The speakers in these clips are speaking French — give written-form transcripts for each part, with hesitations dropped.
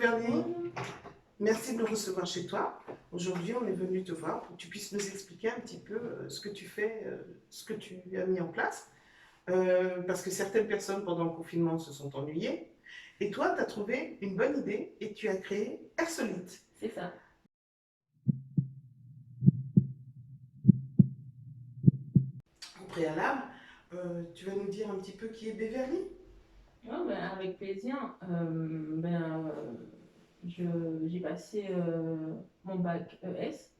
Beverly, merci de nous recevoir chez toi. Aujourd'hui, on est venu te voir pour que tu puisses nous expliquer un petit peu ce que tu fais, ce que tu as mis en place. Parce que certaines personnes, pendant le confinement, se sont ennuyées. Et toi, tu as trouvé une bonne idée et tu as créé Airsolite. C'est ça. Au préalable, tu vas nous dire un petit peu qui est Beverly? Ouais, ben, avec plaisir. J'ai passé mon bac ES.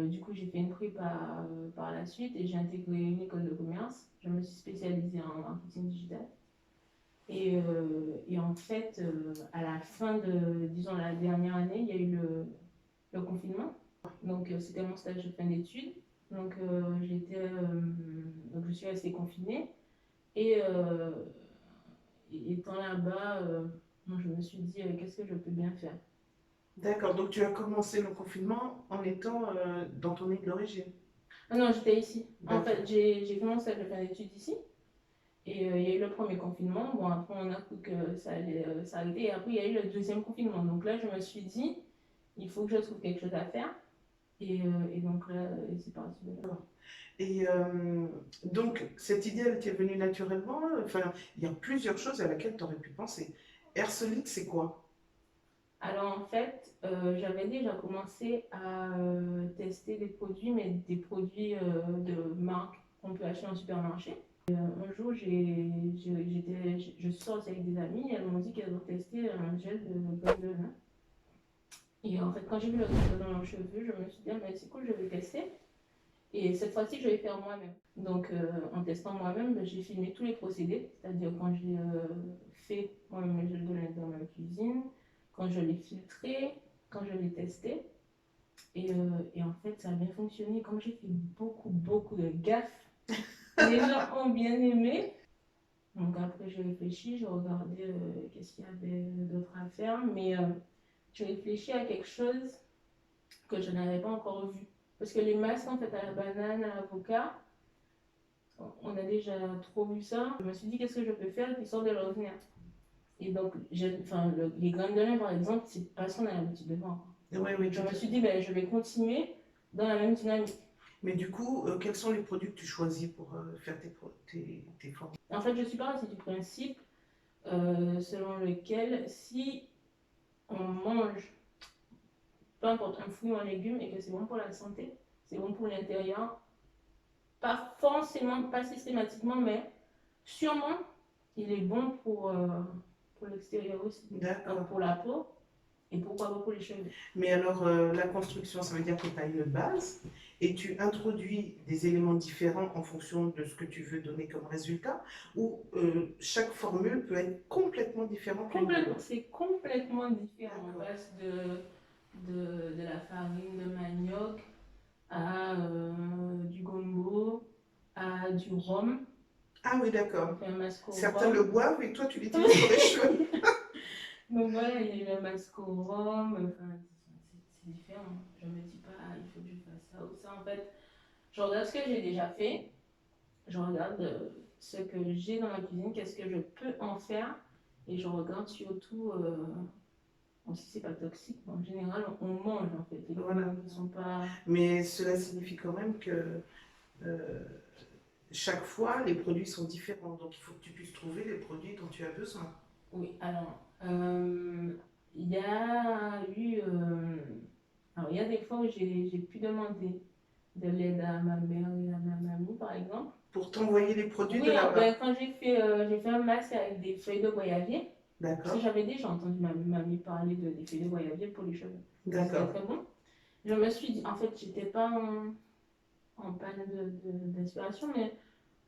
Du coup, j'ai fait une prépa par la suite et j'ai intégré une école de commerce. Je me suis spécialisée en marketing digital. Et en fait, à la fin de, disons, la dernière année, il y a eu le confinement. Donc, c'était mon stage de fin d'études. Donc, donc, je suis restée confinée. Et étant là-bas, moi, je me suis dit, qu'est-ce que je peux bien faire? D'accord, donc tu as commencé le confinement en étant dans ton île d'origine. Ah non, j'étais ici. En D'accord. fait, j'ai commencé à faire des études ici. Et il y a eu le premier confinement. Bon, après, on a cru que ça allait s'arrêter. Et après, il y a eu le deuxième confinement. Donc là, je me suis dit, il faut que je trouve quelque chose à faire. Et donc là, c'est parti de là. Et donc, cette idée, elle t'est venue naturellement. Enfin, il y a plusieurs choses à laquelle tu aurais pu penser. Air Solide, c'est quoi? Alors en fait, j'avais déjà commencé à tester des produits, mais des produits de marque qu'on peut acheter en supermarché. Un jour, je suis sortie avec des amis et elles m'ont dit qu'elles ont testé un gel de gomme de lin. Et en fait, quand j'ai vu le résultat dans mon cheveu, je me suis dit, ah, mais c'est cool, je vais tester. Et cette fois-ci, je vais faire moi-même. Donc, en testant moi-même, ben, j'ai filmé tous les procédés, c'est-à-dire quand j'ai fait moi-même le gel de lin dans ma cuisine, quand je l'ai filtré, quand je l'ai testé. Et en fait, ça a bien fonctionné. Comme j'ai fait beaucoup de gaffes, les gens ont bien aimé. Donc après, j'ai réfléchi, j'ai regardé qu'est-ce qu'il y avait d'autre à faire, mais j'ai réfléchi à quelque chose que je n'avais pas encore vu. Parce que les masques, en fait, à la banane, à l'avocat, on a déjà trop vu ça. Je me suis dit, qu'est-ce que je peux faire qui sort de l'ordinaire? Et donc, enfin, les graines de lin, par exemple, c'est pas ce qu'on a l'habitude de voir. Oui, oui, Je tout me à suis fait. dit, ben, je vais continuer dans la même dynamique. Mais du coup, quels sont les produits que tu choisis pour faire tes formes? En fait, je suis partie du principe selon lequel si on mange, peu importe, un fruit ou un légume et que c'est bon pour la santé, c'est bon pour l'intérieur, pas forcément, pas systématiquement, mais sûrement, il est bon pour l'extérieur aussi. D'accord. Donc pour la peau et pourquoi pas pour les cheveux. Mais alors, la construction, ça veut dire que tu as une base et tu introduis des éléments différents en fonction de ce que tu veux donner comme résultat, ou chaque formule peut être complètement différente l'une de l'autre. C'est complètement différent. On passe de la farine de manioc à du gombo, à du rhum. Ah oui, On d'accord. fait un masque au Certains le rhum. boivent et toi, tu l'utilises pour les cheveux. Donc voilà, il y a eu un masque au rhum. Enfin, c'est différent. Je me dis pas, ah, il faut que je fasse ça ou ça. En fait, je regarde ce que j'ai déjà fait. Je regarde ce que j'ai dans ma cuisine, qu'est-ce que je peux en faire. Et je regarde surtout bon, si c'est pas toxique. En général, on mange en fait. Les Voilà. produits qui sont pas. Mais cela signifie quand même que euh, chaque fois, les produits sont différents. Donc, il faut que tu puisses trouver les produits dont tu as besoin. Oui, alors, il y a eu. Alors, il y a des fois où j'ai pu demander de l'aide à ma mère et à ma mamie, par exemple. Pour t'envoyer les produits de Oui, là-bas. ben, quand j'ai fait un masque avec des feuilles de goyavier, parce que D'accord. j'avais déjà entendu ma mamie parler des feuilles de goyavier pour les cheveux. C'était D'accord. très bon. Je me suis dit, en fait, j'étais pas en panne d'inspiration, mais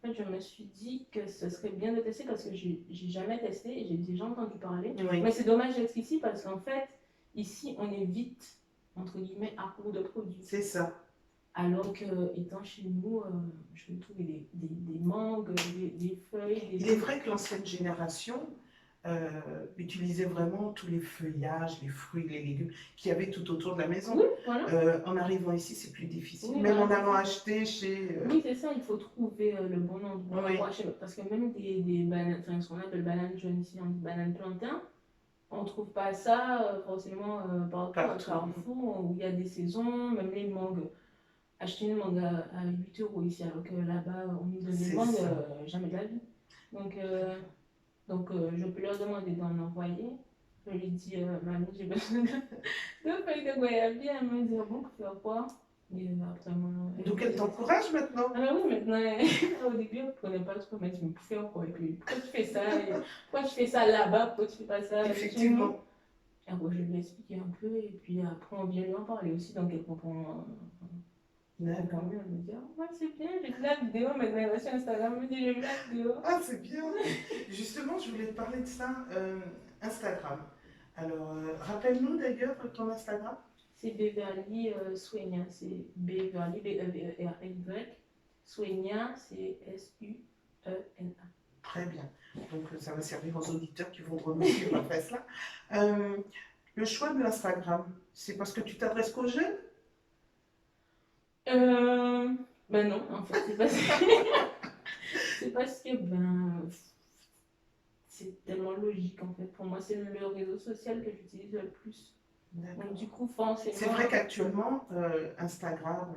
en fait, je me suis dit que ce serait bien de tester parce que j'ai jamais testé et j'ai déjà entendu parler. Oui. Mais c'est dommage d'être ici parce qu'en fait, ici, on est vite, entre guillemets, à court de produits. C'est ça. Alors que, étant chez nous, je vais trouver des mangues, des feuilles. Il est vrai que l'ancienne génération utilisait vraiment tous les feuillages, les fruits, les légumes qu'il y avait tout autour de la maison. Oui, voilà. En arrivant ici, c'est plus difficile. Oui, Même voilà. en allant acheter chez... Oui, c'est ça, il faut trouver le bon endroit Oui. pour acheter. Parce que même des bananes, enfin, ce qu'on appelle bananes jaunes ici, on dit bananes plantain, on trouve pas ça forcément partout à Partout. Carrefour où il y a des saisons, même les mangues. Acheter une mangue à 8 euros ici, alors que là-bas, on nous donne des C'est mangues, ça. jamais de la vie. Donc, je peux leur demander d'en envoyer. Je lui dis, mamie, j'ai besoin de feuilles de goyavier. Elle me dit, ah bon, pour faire quoi? Et après, moi, elle me Donc elle dit, t'encourage maintenant. ah oui, maintenant, au début, elle ne prenait pas trop, mais tu me pour faire quoi? Et puis, pourquoi tu fais ça? Et pourquoi tu fais ça là-bas? Pourquoi tu fais pas ça chez nous? Effectivement. Et après, je lui ai expliqué un peu, et puis après, on vient lui en parler aussi, donc elle comprend. Elle comprend D'accord. mieux, elle me dit, ah ouais, c'est bien, j'ai vu la vidéo, maintenant elle va sur Instagram, elle me dit, j'ai vu la vidéo. Ah, c'est bien. Justement, je voulais te parler de ça. Instagram. Alors, rappelle-nous d'ailleurs ton Instagram. C'est Beverly Sueña, c'est Beverly, B-E-V-E-R-L-Y. Sueña, c'est S-U-E-N-A. Très bien. Donc, ça va servir aux auditeurs qui vont me suivre après cela. Euh, le choix de l'Instagram, c'est parce que tu t'adresses qu'aux jeunes? Euh, ben non, en fait, c'est parce que c'est tellement logique en fait. Pour moi, c'est le réseau social que j'utilise le plus. Donc du coup, C'est forcément, vrai qu'actuellement, Instagram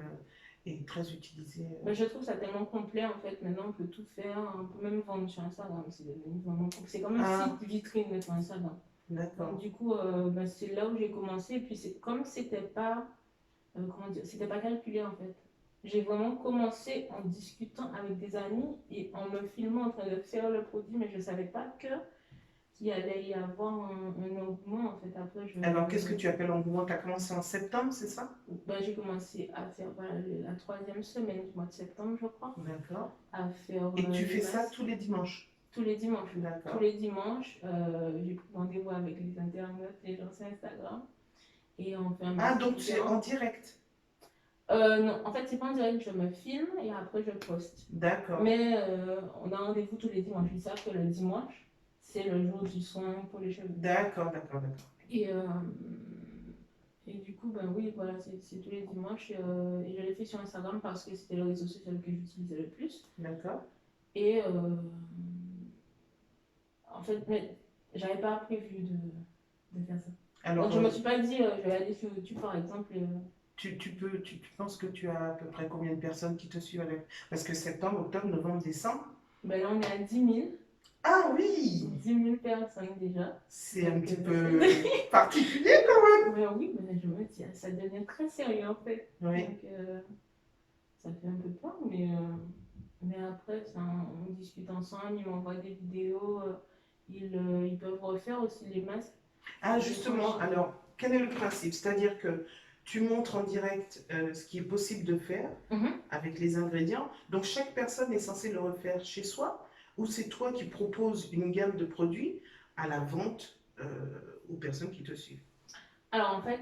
est très utilisé. ben, je trouve ça tellement complet en fait. Maintenant, on peut tout faire, on peut même vendre sur Instagram. C'est devenu vraiment c'est comme un Ah, site vitrine sur Instagram. Donc d'accord. du coup, ben, c'est là où j'ai commencé. Et puis c'est comme c'était pas, comment dire, c'était pas calculé en fait. J'ai vraiment commencé en discutant avec des amis et en me filmant en train de faire le produit, mais je savais pas que qu'il allait y avoir un engouement en fait. Après, Alors, qu'est-ce que tu appelles engouement? Tu as commencé en septembre, c'est ça? ben, j'ai commencé à faire voilà, la troisième semaine du mois de septembre, je crois, D'accord. à faire Et tu les fais ça masques tous les dimanches? tous les dimanches. Tous D'accord. les dimanches, j'ai pris rendez-vous avec les internautes, les gens sur Instagram, et on fait un Ah, masque donc c'est en différent. direct? Non, en fait, c'est pas en direct, je me filme et après je poste. D'accord. Mais on a rendez-vous tous les dimanches. Ils savent que le dimanche, c'est le jour du soin pour les cheveux. D'accord, d'accord, d'accord. Et, et du coup, ben oui, voilà, c'est tous les dimanches. Et je l'ai fait sur Instagram parce que c'était le réseau social que j'utilisais le plus. D'accord. Et en fait, mais j'avais pas prévu de faire ça. Donc Alors, je me suis pas dit, je vais aller sur YouTube par exemple. tu penses que tu as à peu près combien de personnes qui te suivent Parce que septembre, octobre, novembre, décembre. Ben là, on est à 10 000. Ah oui! 10 000 personnes déjà. C'est un Donc, petit peu particulier quand même. mais oui, mais je me dis, ça devient très sérieux en fait. Oui. Donc, ça fait un peu peur, mais après, ça, on discute ensemble, ils m'envoient des vidéos, ils peuvent refaire aussi les masques. Ah, Ils sont justement, chez- alors, quel est le principe? C'est-à-dire que tu montres en direct ce qui est possible de faire Mhm. avec les ingrédients. Donc, chaque personne est censée le refaire chez soi, ou c'est toi qui proposes une gamme de produits à la vente aux personnes qui te suivent? Alors en fait,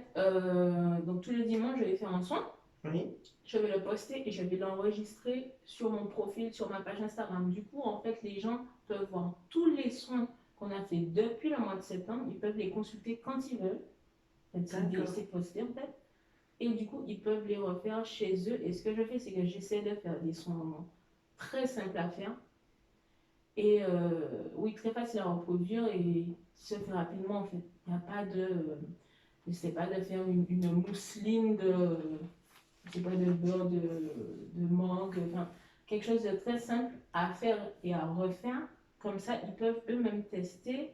donc tous les dimanches, je vais faire un soin, Oui, je vais le poster et je vais l'enregistrer sur mon profil, sur ma page Instagram. Du coup, en fait, les gens peuvent voir tous les soins qu'on a fait depuis le mois de septembre. Ils peuvent les consulter quand ils veulent. d'accord. C'est posté en fait. Et du coup, ils peuvent les refaire chez eux. Et ce que je fais, c'est que j'essaie de faire des soins vraiment très simples à faire. Et oui, très facile à reproduire et qui se fait rapidement en fait. Il n'y a pas je sais pas, de faire une mousseline je sais pas, de beurre de mangue, enfin, quelque chose de très simple à faire et à refaire. Comme ça, ils peuvent eux-mêmes tester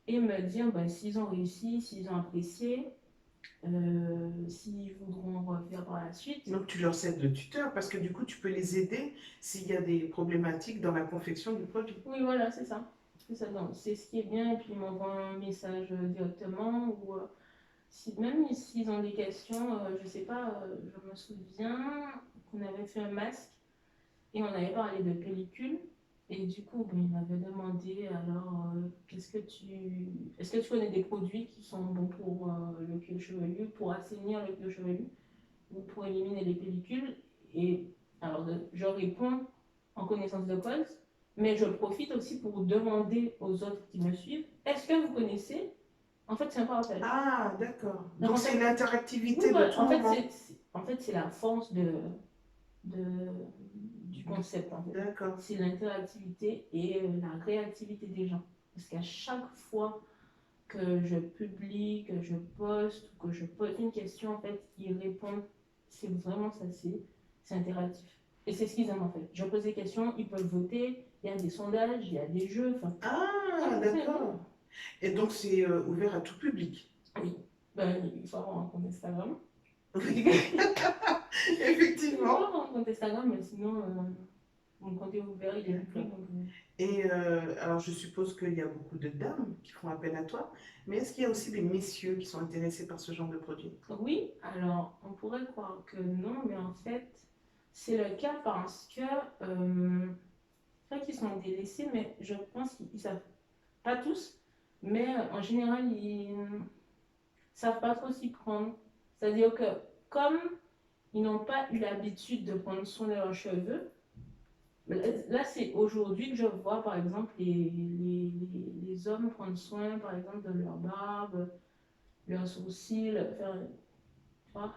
et me dire ben, s'ils ont réussi, s'ils ont apprécié, s'ils voudront refaire par la suite. Donc, tu leur sers de tuteur parce que du coup, tu peux les aider s'il y a des problématiques dans la confection du produit. Oui, voilà, c'est ça. C'est ça, donc c'est ce qui est bien. Et puis, ils m'envoient un message directement ou même s'ils ont des questions, je sais pas, je me souviens qu'on avait fait un masque et on avait parlé de pellicule. Et du coup, ben, il m'avait demandé alors, est-ce que tu connais des produits qui sont bons pour le cuir chevelu, pour assainir le cuir chevelu ou pour éliminer les pellicules? Et alors, je réponds en connaissance de cause, mais je profite aussi pour demander aux autres qui me suivent, est-ce que vous connaissez? En fait, c'est un partage. Ah, d'accord. Donc, Donc, en c'est fait, oui, l'interactivité de voilà. tout moment. En fait, c'est la force de, du concept, en fait. D'accord. C'est l'interactivité et la réactivité des gens. Parce qu'à chaque fois que je publie, que je poste, ou que je pose une question, en fait, ils répondent. C'est vraiment ça, c'est interactif. Et c'est ce qu'ils aiment en fait. Je pose des questions, ils peuvent voter, il y a des sondages, il y a des jeux, enfin. Ah, d'accord. Et donc, c'est ouvert à tout public. Oui, ben, il faut avoir un compte Instagram. Oui, Il faut effectivement. avoir un compte Instagram, mais sinon, mon compte est ouvert, il est public. D'accord. Et alors, je suppose qu'il y a beaucoup de dames qui font appel à toi, mais est-ce qu'il y a aussi des messieurs qui sont intéressés par ce genre de produit? Oui, alors, on pourrait croire que non, mais en fait, c'est le cas parce que, pas qu'ils sont délaissés, mais je pense qu'ils savent, pas tous, mais en général, ils savent pas trop s'y prendre. C'est-à-dire que, comme ils n'ont pas eu l'habitude de prendre soin de leurs cheveux, là, c'est aujourd'hui que je vois, par exemple, les hommes prendre soin, par exemple, de leur barbe, leurs sourcils, faire, tu vois,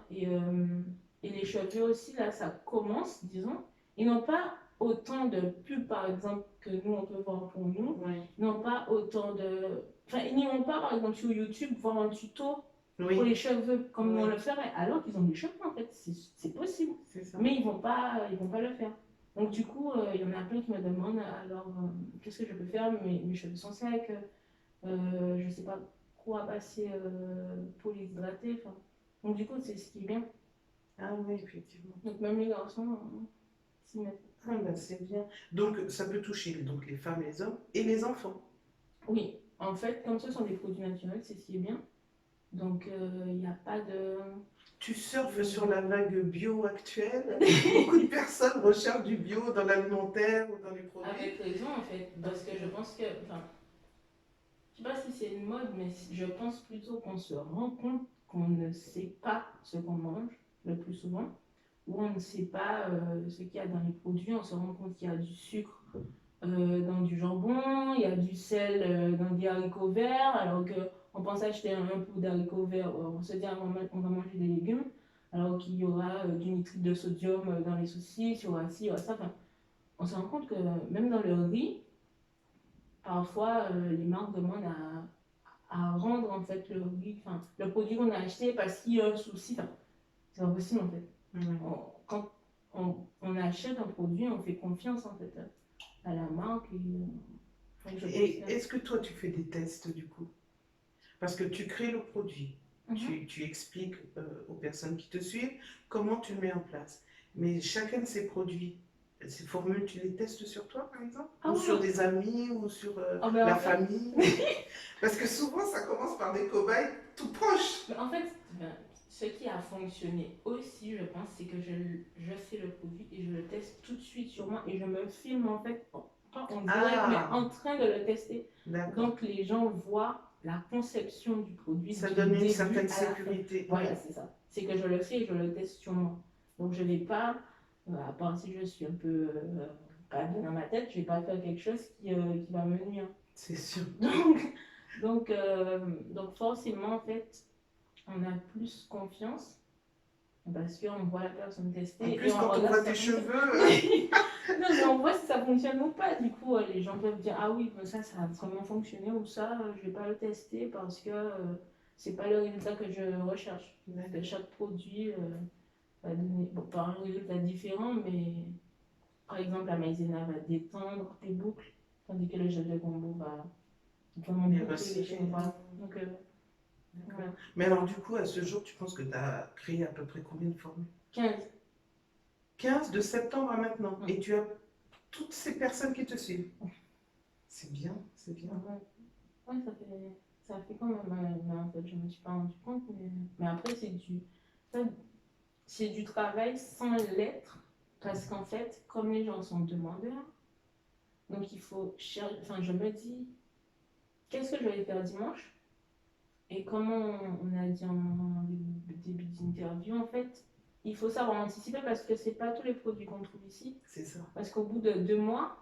et les cheveux aussi, là, ça commence, disons. Ils n'ont pas autant de pubs, par exemple, que nous, on peut voir pour nous. Oui. Ils n'ont pas autant de... Enfin, ils n'y vont pas, par exemple, sur YouTube, voir un tuto pour Oui, les cheveux, comme nous on oui, le ferait, alors qu'ils ont des cheveux, en fait. C'est possible. c'est ça. Mais ils vont pas le faire. Donc, du coup, il y en a plein qui me demandent, alors, qu'est-ce que je peux faire? Mes cheveux sont secs, je sais pas quoi passer pour les hydrater. Enfin, donc, du coup, c'est ce qui est bien. Ah oui, effectivement. Donc, même les garçons s'y mettent. Ah ben, c'est bien. Donc, ça peut toucher donc, les femmes, les hommes et les enfants. Oui, en fait, comme ce sont des produits naturels, c'est ce qui est bien. Donc, il n'y a pas de... Tu surfes sur la vague bio actuelle. Beaucoup de personnes recherchent du bio dans l'alimentaire ou dans les produits. Avec raison, en fait, parce que je pense que... Enfin, je sais pas si c'est une mode, mais je pense plutôt qu'on se rend compte qu'on ne sait pas ce qu'on mange le plus souvent, ou on ne sait pas ce qu'il y a dans les produits. On se rend compte qu'il y a du sucre dans du jambon, il y a du sel dans des haricots verts, alors qu'on pense acheter un pot d'haricots verts, on se dit on va manger des légumes, alors qu'il y aura du nitrite de sodium dans les saucisses, il y aura ci, il y aura ça. Enfin, on se rend compte que même dans le riz, parfois les marques demandent à rendre en fait le riz, enfin, le produit qu'on a acheté parce qu'il y a un souci. Enfin, c'est pas possible en fait. Quand on achète un produit, on fait confiance en fait à la marque. Et est-ce que toi, tu fais des tests du coup? Parce que tu crées le produit, tu expliques aux personnes qui te suivent comment tu le mets en place. Mais chacun de ces produits, ces formules, tu les testes sur toi par exemple? Ou sur des amis ou sur la famille? Parce que souvent, ça commence par des cobayes tout proches. En fait, ce qui a fonctionné aussi, je pense, c'est que je fais le produit et je le teste tout de suite sur moi et je me filme en fait, pas en direct, mais en train de le tester. Donc les gens voient la conception du produit. Ça donne une certaine sécurité. Voilà, c'est ça. C'est que je le fais et je le teste sur moi. Donc je ne vais pas, à part si je suis un peu pas bien dans ma tête, je ne vais pas faire quelque chose qui va me nuire. C'est sûr. Donc forcément, en fait, on a plus confiance parce qu'on voit la personne tester. En plus, quand on voit tes cheveux. Non, mais on voit si ça fonctionne ou pas. Du coup, les gens peuvent dire, ah oui, ça a vraiment fonctionné ou ça, je vais pas le tester parce que c'est pas le résultat que je recherche. Chaque produit va donner pas un résultat différent, mais par exemple, la maïzena va détendre tes boucles, tandis que le gel de combo va vraiment boucler les cheveux. Donc, voilà. Mais alors, du coup, à ce jour, tu penses que tu as créé à peu près combien de formules? 15. 15 de septembre à maintenant. Et tu as toutes ces personnes qui te suivent. C'est bien, c'est bien. Ouais, ça fait quand même. Mais en fait, je ne me suis pas rendu compte. Mais après, c'est du travail sans l'être. Parce qu'en fait, comme les gens sont demandeurs, donc il faut chercher. Enfin, je me dis, qu'est-ce que je vais faire dimanche? Et comme on a dit en début d'interview, en fait, il faut savoir anticiper parce que c'est pas tous les produits qu'on trouve ici. C'est ça. Parce qu'au bout de 2 mois,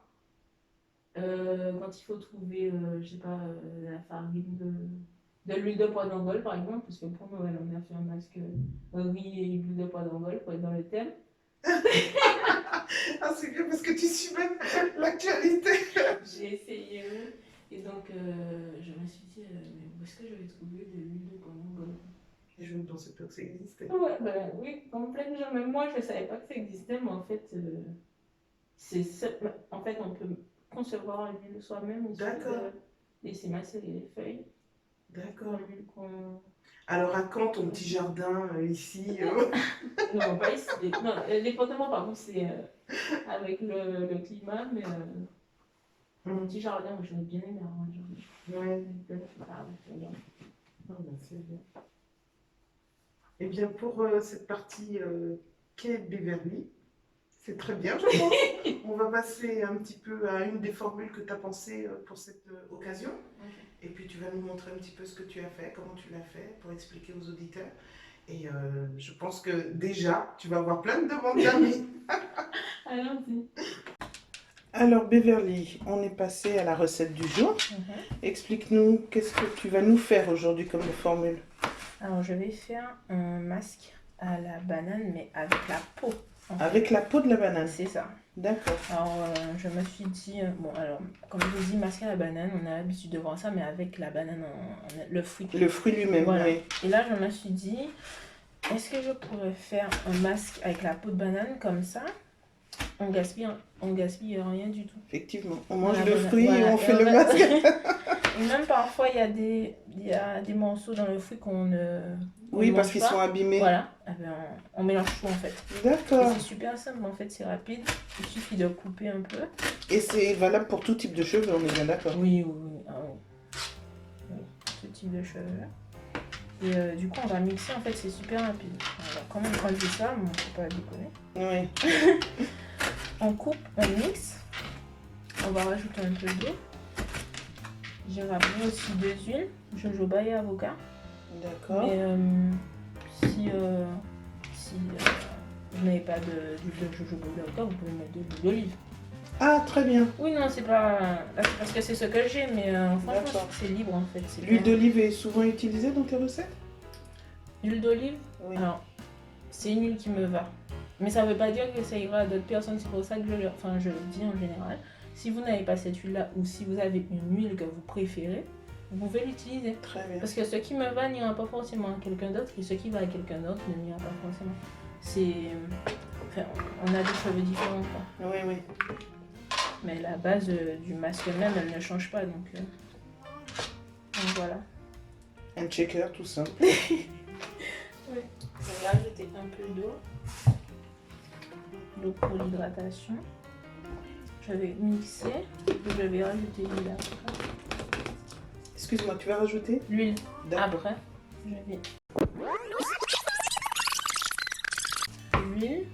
quand il faut trouver, je sais pas, la farine de l'huile de pois d'Angole par exemple, parce que pour Noël, on a fait un masque riz et huile de pois d'Angole pour être dans le thème. Ah, c'est bien parce que tu suis même l'actualité. J'ai essayé, Et donc, je me suis dit, mais où est-ce que je vais trouver de l'huile de palme bonne? Et je ne pensais pas que ça existait. Ouais, ben oui, comme plein de gens. Même moi, je ne savais pas que ça existait, mais en fait, en fait, on peut concevoir l'huile soi-même. Il suffit D'accord, de laisser macérer les feuilles pour d'accord. l'huile qu'on... Alors, à quand ton petit jardin ici Non, pas ici. Non, les potements, par contre, c'est avec le climat, mais mon petit jardin, moi, j'aurais bien aimé avoir un jardin. Ouais. Avec plein de fleurs, regarde. Ah, ben, c'est bien. Eh bien, pour cette partie qu'est Beverly, c'est très bien, je pense. On va passer un petit peu à une des formules que tu as pensées pour cette occasion. Et puis, tu vas nous montrer un petit peu ce que tu as fait, comment tu l'as fait, pour expliquer aux auditeurs. Et je pense que déjà, tu vas avoir plein de demandes d'amis. Allons-y. Alors, Beverly, on est passé à la recette du jour. Explique-nous, qu'est-ce que tu vas nous faire aujourd'hui comme formule? Alors, je vais faire un masque à la banane, mais avec la peau. Avec la peau de la banane? C'est ça. D'accord. Alors, je me suis dit, bon, alors, comme je dis, masque à la banane, on a l'habitude de voir ça, mais avec la banane, le fruit. Le fruit lui-même, voilà. Oui. Et là, je me suis dit, est-ce que je pourrais faire un masque avec la peau de banane comme ça? On gaspille rien du tout. Effectivement, on mange le fruit et on fait le masque. Et même parfois, il y a des morceaux dans le fruit qu'on ne Oui, parce qu'ils sont abîmés. Voilà, on mélange tout en fait. D'accord. C'est super simple en fait, c'est rapide. Il suffit de couper un peu. Et c'est valable pour tout type de cheveux, on est bien d'accord? Oui, oui, oui. Tout type de cheveux. Et du coup, on va mixer, en fait, c'est super rapide. On va quand même enlever ça, mais on ne peut pas déconner. Oui. On coupe, on mixe. On va rajouter un peu d'eau. J'ai rajouté aussi 2 huiles, jojoba et avocat. D'accord. Mais si vous n'avez pas d'huile de jojoba ou d'avocat, vous pouvez mettre de l'huile d'olive. Ah, très bien. Oui, non, c'est pas... Là, c'est parce que c'est ce que j'ai, mais franchement, c'est libre en fait. L'huile d'olive est souvent utilisée dans tes recettes? L'huile d'olive? Oui. Alors, c'est une huile qui me va. Mais ça ne veut pas dire que ça ira à d'autres personnes, c'est pour ça que je le dis en général. Si vous n'avez pas cette huile-là, ou si vous avez une huile que vous préférez, vous pouvez l'utiliser. Très bien. Parce que ce qui me va n'ira pas forcément à quelqu'un d'autre, et ce qui va à quelqu'un d'autre ne n'ira pas forcément. C'est... Enfin, on a des cheveux différents, quoi. Oui, oui. Mais la base du masque même, elle ne change pas, donc voilà. Un checker tout simple. Oui. Je vais rajouter un peu d'eau. L'eau pour l'hydratation. Je vais mixer. Je vais rajouter l'huile après. Excuse-moi, tu vas rajouter? L'huile D'accord. après. Je vais... L'huile.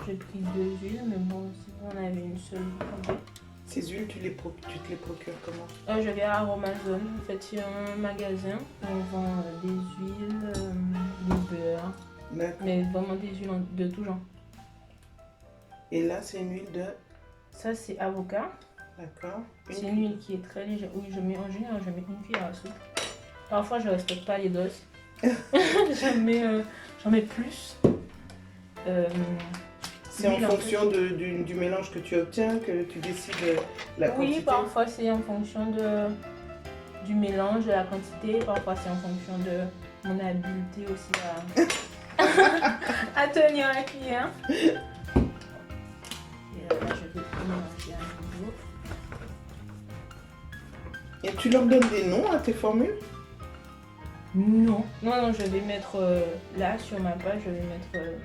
J'ai pris 2 huiles, mais bon, si vous en avez une seule, vous pouvez. Ces huiles, tu te les procures comment? Je vais à Aromazone. En fait, il y a un magasin. On vend des huiles, du beurre. D'accord. Mais vraiment des huiles de tout genre. Et là, c'est une huile de... Ça, c'est avocat. D'accord. C'est une huile qui est très légère. Oui, je mets en général, je mets une cuillère à soupe. Parfois, je ne respecte pas les doses. J'en mets plus. C'est en fonction du mélange que tu obtiens que tu décides la quantité? Oui, parfois c'est en fonction du mélange, de la quantité. Parfois c'est en fonction de mon habileté aussi à tenir la cuillère. Et là, je vais mélanger un peu. Et tu leur donnes des noms à tes formules? Non. Non, je vais mettre là sur ma page, je vais mettre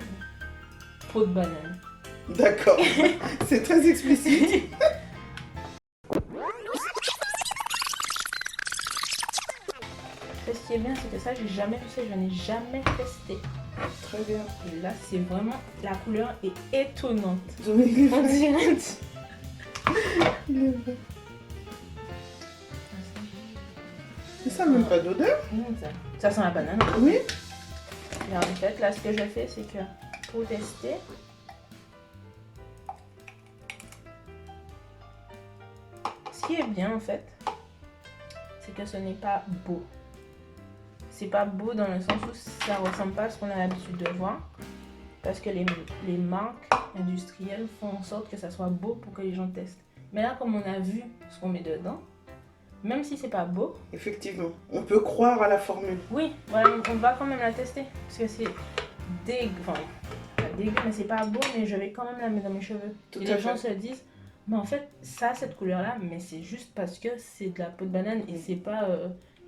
peau de banane. D'accord, c'est très explicite. Ce qui est bien, c'est que ça, j'ai jamais fait, je n'ai jamais testé. Très bien. Et là, c'est vraiment, la couleur est étonnante. Oui, On dirait. il est vrai. Mais ça n'a même pas d'odeur. Ça sent la banane. Oui. Et en fait, là, ce que je fais, c'est que pour tester, ce qui est bien en fait, c'est que ce n'est pas beau. C'est pas beau dans le sens où ça ressemble pas à ce qu'on a l'habitude de voir. Parce que les marques industrielles font en sorte que ça soit beau pour que les gens testent. Mais là, comme on a vu ce qu'on met dedans, même si c'est pas beau, Effectivement, on peut croire à la formule. oui, voilà, on va quand même la tester. Parce que c'est dégueu, enfin, pas dégueu, mais c'est pas beau, mais je vais quand même la mettre dans mes cheveux. Tout Et à les gens fait. se disent, mais en fait, ça, cette couleur-là, mais c'est juste parce que c'est de la peau de banane et c'est pas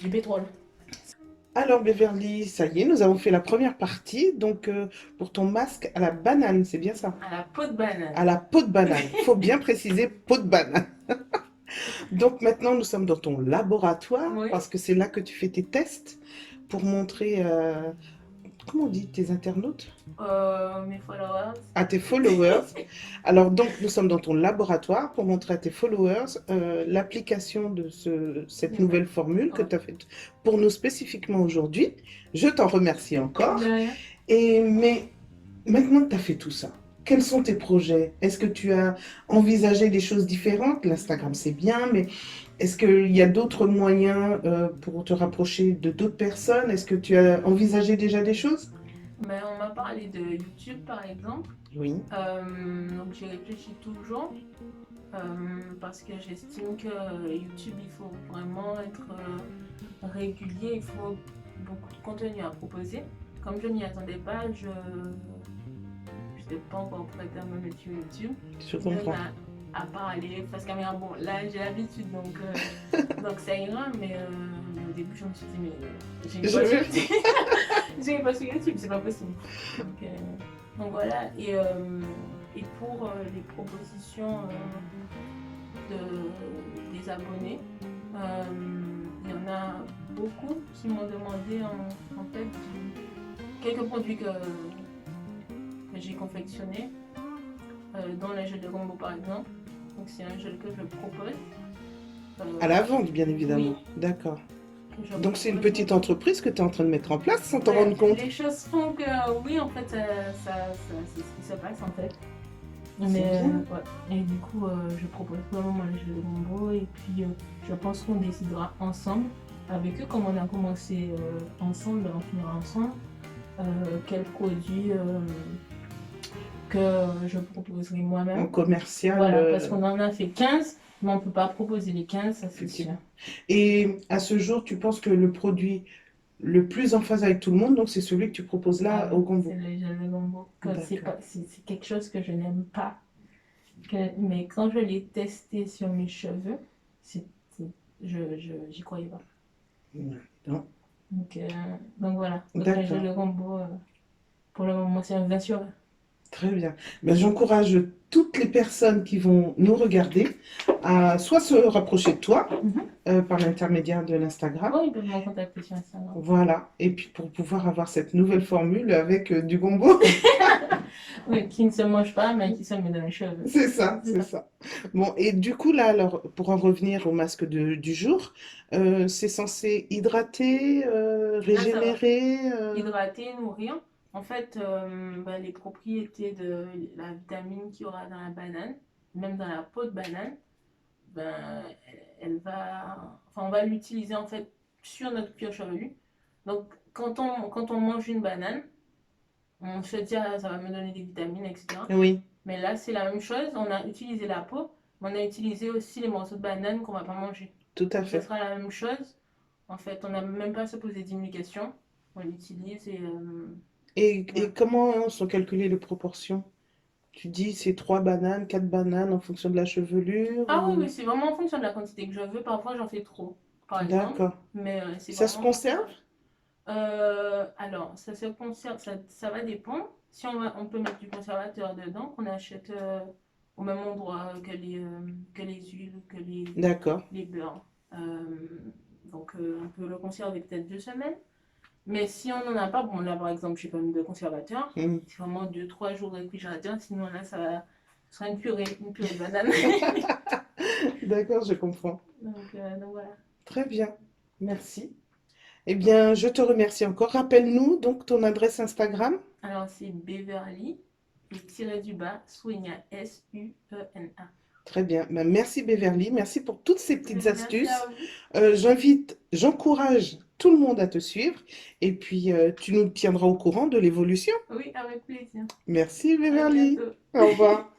du pétrole. Alors Beverly, ça y est, nous avons fait la première partie. Donc pour ton masque à la banane, c'est bien ça? À la peau de banane. À la peau de banane. Il faut bien préciser peau de banane. Donc maintenant, nous sommes dans ton laboratoire Oui. parce que c'est là que tu fais tes tests pour montrer, comment on dit, tes internautes? Mes followers. À tes followers. Alors donc, nous sommes dans ton laboratoire pour montrer à tes followers l'application de cette nouvelle formule que Ouais. tu as faite pour nous spécifiquement aujourd'hui. Je t'en remercie encore. De rien. Mais maintenant que tu as fait tout ça, quels sont tes projets? Est-ce que tu as envisagé des choses différentes? L'Instagram, c'est bien, mais est-ce qu'il y a d'autres moyens pour te rapprocher de d'autres personnes? Est-ce que tu as envisagé déjà des choses? Mais on m'a parlé de YouTube par exemple. Oui, Donc j'y réfléchis toujours. Parce que j'estime que YouTube, il faut vraiment être régulier, il faut beaucoup de contenu à proposer. Comme je n'y attendais pas, je n'étais pas encore prête à me mettre sur YouTube. je comprends. À part aller face caméra, bon là j'ai l'habitude donc ça ira, mais au début je me suis dit, mais j'ai pas sur YouTube, j'ai pas sur YouTube, c'est pas possible. Donc voilà, et pour les propositions des abonnés, il y en a beaucoup qui m'ont demandé en fait quelques produits que j'ai confectionnés, dont le gel de gombo par exemple. Donc c'est un gel que je propose. À la vente, bien évidemment. Oui. D'accord. Que je Donc c'est une propose. petite entreprise que tu es en train de mettre en place sans t'en Ouais, rendre compte. les choses font que oui, en fait, c'est ce qui se passe en fait. C'est Mais bien. ouais. Et du coup, je propose vraiment le jeu de gombo et puis je pense qu'on décidera ensemble avec eux, comme on a commencé ensemble, on finira ensemble, quel produit que je proposerai En moi-même. commercial. Voilà, parce qu'on en a fait 15, mais on ne peut pas proposer les 15, ça c'est sûr. Effectivement. Et à ce jour, tu penses que le produit le plus en phase avec tout le monde, donc c'est celui que tu proposes là Ah au oui, gombo. c'est le gel de gombo. D'accord. C'est quelque chose que je n'aime pas. Mais quand je l'ai testé sur mes cheveux, j'y croyais pas. Non. Donc voilà. Donc le D'accord. gel de gombo, pour le moment, c'est un 20 sur 20. Très bien. Ben, j'encourage toutes les personnes qui vont nous regarder à soit se rapprocher de toi par l'intermédiaire de l'Instagram. Oh, ils peuvent me contacter sur Instagram. Voilà. Et puis pour pouvoir avoir cette nouvelle formule avec du gombo. Oui, qui ne se mange pas, mais qui se met dans les cheveux. C'est ça, c'est ça. Bon, et du coup, là, alors, pour en revenir au masque du jour, c'est censé hydrater, régénérer. Hydrater, nourrir. En fait, les propriétés de la vitamine qu'il y aura dans la banane, même dans la peau de banane, ben, on va l'utiliser en fait sur notre cuir chevelu. Donc, quand on mange une banane, on se dit, ah, ça va me donner des vitamines, etc. Oui, Mais là, c'est la même chose. On a utilisé la peau, mais on a utilisé aussi les morceaux de banane qu'on va pas manger. tout à Donc, ce fait. sera la même chose. En fait, on n'a même pas à se poser 10 000 questions. On l'utilise et Et ouais. comment sont calculées les proportions? Tu dis c'est 3 bananes, 4 bananes en fonction de la chevelure Ah oui, ou... mais c'est vraiment en fonction de la quantité que je veux. Parfois, j'en fais trop, par exemple. D'accord. Mais c'est Ça se vraiment... conserve? Alors, ça se conserve, ça va dépendre. Si on peut mettre du conservateur dedans, qu'on achète au même endroit que les huiles, que D'accord. les beurres. Donc, on peut le conserver peut-être 2 semaines. Mais si on n'en a pas, bon là par exemple, je n'ai pas mis de conservateur. Mm. C'est vraiment 2-3 jours de réfrigérateur. Sinon là, ça sera une purée de banane. D'accord, je comprends. Donc voilà. Très bien. Merci. Eh bien, je te remercie encore. Rappelle-nous donc ton adresse Instagram. Alors c'est Beverly et tiré du bas, Suena, Suena. Très bien. Ben, merci Beverly. Merci pour toutes ces petites Merci astuces. à vous. J'encourage tout le monde à te suivre. Et puis, tu nous tiendras au courant de l'évolution. Oui, avec plaisir. Merci À Beverly. bientôt. Au revoir.